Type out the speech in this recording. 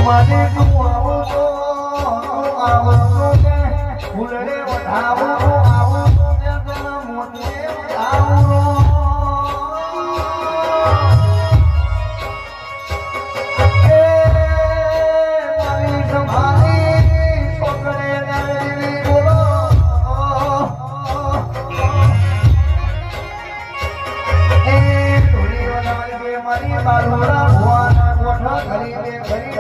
મને તું આવું તો કે ફૂલડે વધાવું આવું તો કે તને મોટે વધાવું મારી બાલુડા ભુવાના કોઠા ઘરી ઘરી